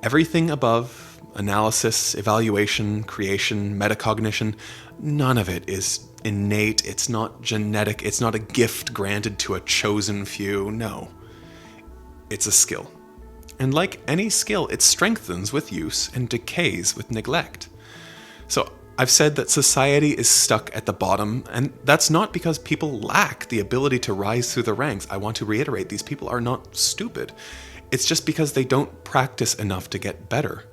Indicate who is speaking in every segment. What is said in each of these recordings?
Speaker 1: Everything above, analysis, evaluation, creation, metacognition, none of it is innate, it's not genetic, it's not a gift granted to a chosen few. No, it's a skill. And like any skill, it strengthens with use and decays with neglect. So I've said that society is stuck at the bottom, and that's not because people lack the ability to rise through the ranks. I want to reiterate, these people are not stupid. It's just because they don't practice enough to get better.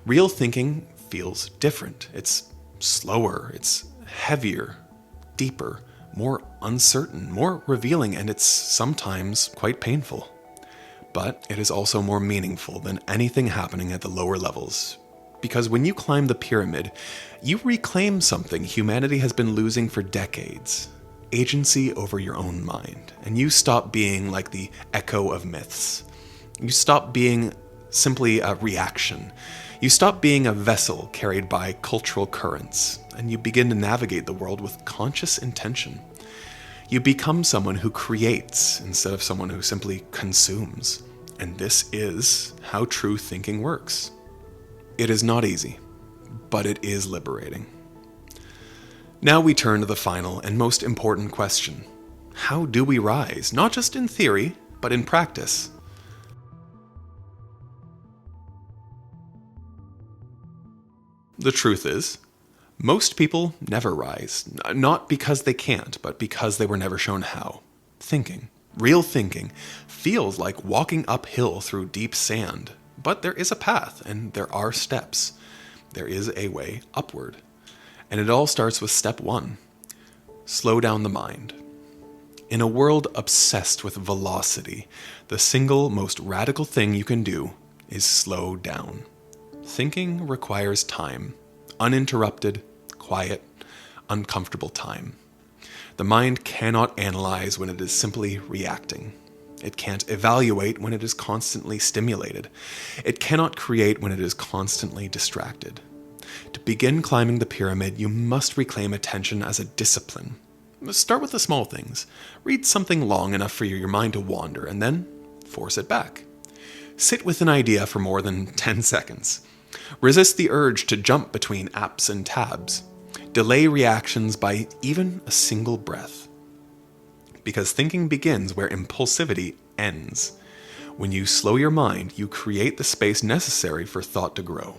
Speaker 1: Real thinking feels different. It's slower, it's heavier, deeper, more uncertain, more revealing, and it's sometimes quite painful. But it is also more meaningful than anything happening at the lower levels. Because when you climb the pyramid, you reclaim something humanity has been losing for decades: agency over your own mind. And you stop being like the echo of myths. You stop being simply a reaction. You stop being a vessel carried by cultural currents, and you begin to navigate the world with conscious intention. You become someone who creates instead of someone who simply consumes. And this is how true thinking works. It is not easy, but it is liberating. Now we turn to the final and most important question. How do we rise, not just in theory, but in practice? The truth is, most people never rise, not because they can't, but because they were never shown how. Thinking, real thinking, feels like walking uphill through deep sand, but there is a path and there are steps. There is a way upward. And it all starts with step one: slow down the mind. In a world obsessed with velocity, the single most radical thing you can do is slow down. Thinking requires time, uninterrupted, quiet, uncomfortable time. The mind cannot analyze when it is simply reacting. It can't evaluate when it is constantly stimulated. It cannot create when it is constantly distracted. To begin climbing the pyramid, you must reclaim attention as a discipline. Start with the small things. Read something long enough for your mind to wander, and then force it back. Sit with an idea for more than 10 seconds. Resist the urge to jump between apps and tabs. Delay reactions by even a single breath. Because thinking begins where impulsivity ends. When you slow your mind, you create the space necessary for thought to grow.